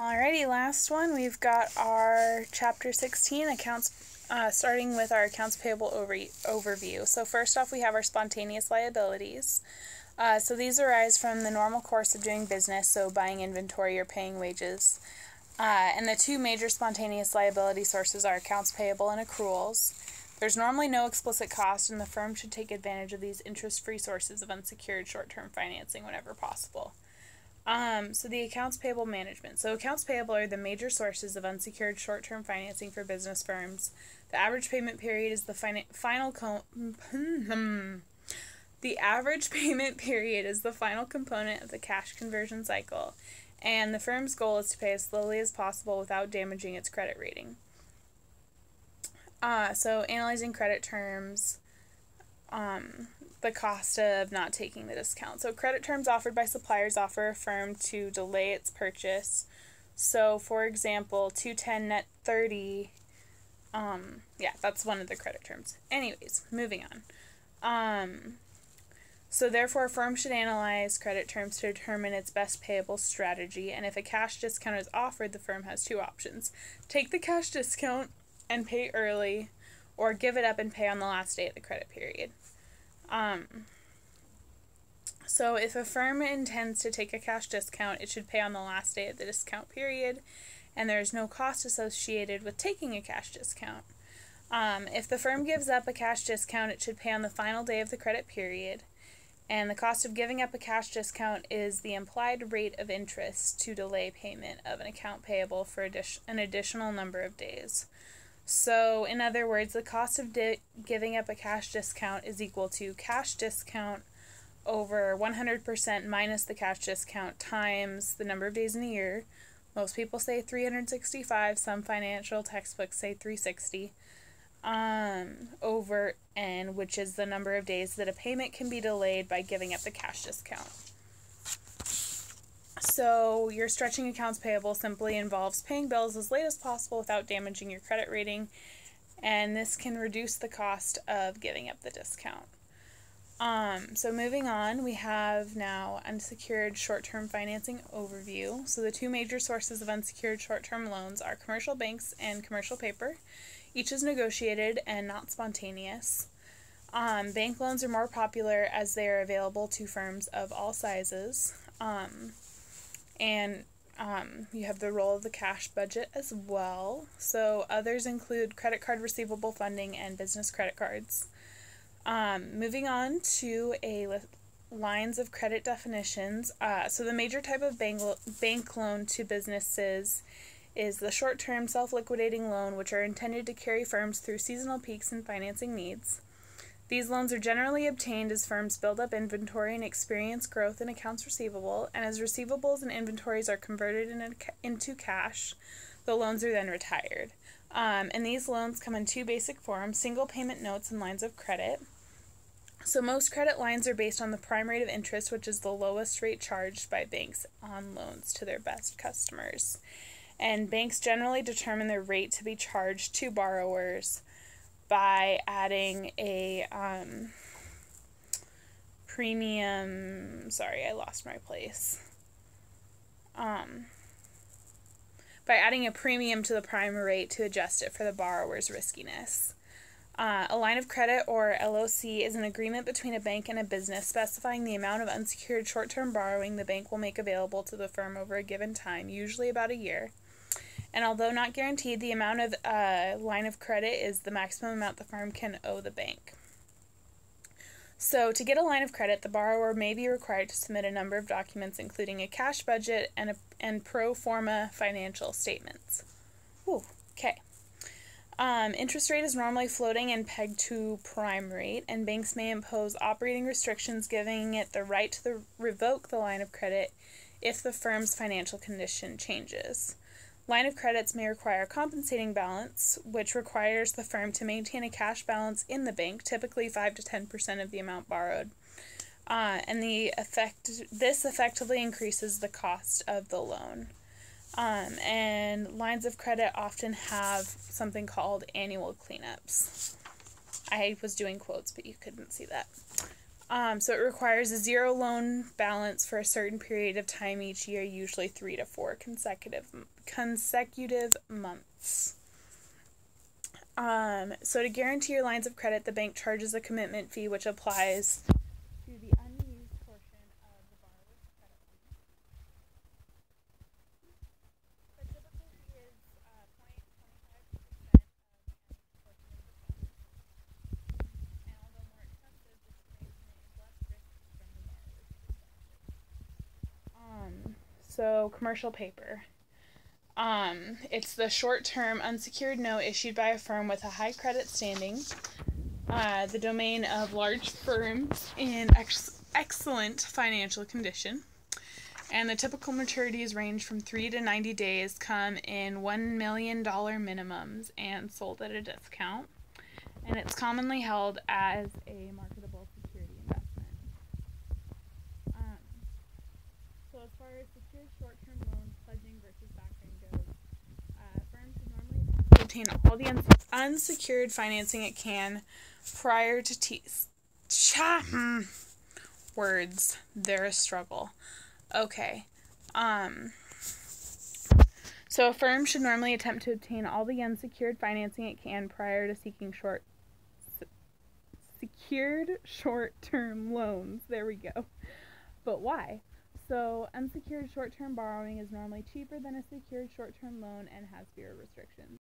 Alrighty, last one. We've got our Chapter 16 accounts, starting with our accounts payable overview. So first off, we have our spontaneous liabilities. So these arise from the normal course of doing business, so buying inventory or paying wages. And the two major spontaneous liability sources are accounts payable and accruals. There's normally no explicit cost, and the firm should take advantage of these interest-free sources of unsecured short-term financing whenever possible. So the accounts payable management. So accounts payable are the major sources of unsecured short-term financing for business firms. The average payment period is the The average payment period is the final component of the cash conversion cycle, and the firm's goal is to pay as slowly as possible without damaging its credit rating. So analyzing credit terms, the cost of not taking the discount. So credit terms offered by suppliers offer a firm to delay its purchase. So for example, 210 net 30, that's one of the credit terms. Anyways, moving on. So therefore, a firm should analyze credit terms to determine its best payable strategy, and if a cash discount is offered, the firm has two options: take the cash discount and pay early, or give it up and pay on the last day of the credit period. So if a firm intends to take a cash discount, it should pay on the last day of the discount period, and there is no cost associated with taking a cash discount. If the firm gives up a cash discount, it should pay on the final day of the credit period, and the cost of giving up a cash discount is the implied rate of interest to delay payment of an account payable for an additional number of days. So, in other words, the cost of giving up a cash discount is equal to cash discount over 100% minus the cash discount times the number of days in a year. Most people say 365, some financial textbooks say 360, over N, which is the number of days that a payment can be delayed by giving up the cash discount. So your stretching accounts payable simply involves paying bills as late as possible without damaging your credit rating, and this can reduce the cost of giving up the discount. So moving on, we have now unsecured short-term financing overview. So the two major sources of unsecured short-term loans are commercial banks and commercial paper. Each is negotiated and not spontaneous. Bank loans are more popular as they are available to firms of all sizes. And you have the role of the cash budget as well. So others include credit card receivable funding and business credit cards. Moving on to lines of credit definitions. So the major type of bank loan to businesses is the short-term self-liquidating loan, which are intended to carry firms through seasonal peaks in financing needs. These loans are generally obtained as firms build up inventory and experience growth in accounts receivable, and as receivables and inventories are converted into cash, the loans are then retired. And these loans come in two basic forms: single payment notes and lines of credit. So most credit lines are based on the prime rate of interest, which is the lowest rate charged by banks on loans to their best customers. And banks generally determine their rate to be charged to borrowers by adding a premium, sorry, I lost my place. By adding a premium to the prime rate to adjust it for the borrower's riskiness. A line of credit, or LOC, is an agreement between a bank and a business specifying the amount of unsecured short-term borrowing the bank will make available to the firm over a given time, usually about a year. And although not guaranteed, the amount of line of credit is the maximum amount the firm can owe the bank. So to get a line of credit, the borrower may be required to submit a number of documents, including a cash budget and pro forma financial statements. Okay. Interest rate is normally floating and pegged to prime rate, and banks may impose operating restrictions giving it the right to revoke the line of credit if the firm's financial condition changes. Line of credits may require a compensating balance, which requires the firm to maintain a cash balance in the bank, typically 5 to 10% of the amount borrowed. And this effectively increases the cost of the loan. And lines of credit often have something called annual cleanups. I was doing quotes, but you couldn't see that. So it requires a zero loan balance for a certain period of time each year, usually 3 to 4 consecutive months. So to guarantee your lines of credit, the bank charges a commitment fee which applies to the unused portion of the borrower's credit line. The typical fee is 0.25% of any portion of the fund. And although more expensive, this arrangement is less risky from the borrower's perspective. So commercial paper. It's the short-term unsecured note issued by a firm with a high credit standing, the domain of large firms in excellent financial condition, and the typical maturities range from 3 to 90 days, come in $1 million minimums, and sold at a discount, and it's commonly held as a marketable security investment. So as far as secured short-term loans, pledging versus factoring goes, firms should normally obtain all the unsecured financing it can prior to words. They're a struggle. Okay. So a firm should normally attempt to obtain all the unsecured financing it can prior to seeking secured short-term loans. There we go. But why? So unsecured short-term borrowing is normally cheaper than a secured short-term loan and has fewer restrictions.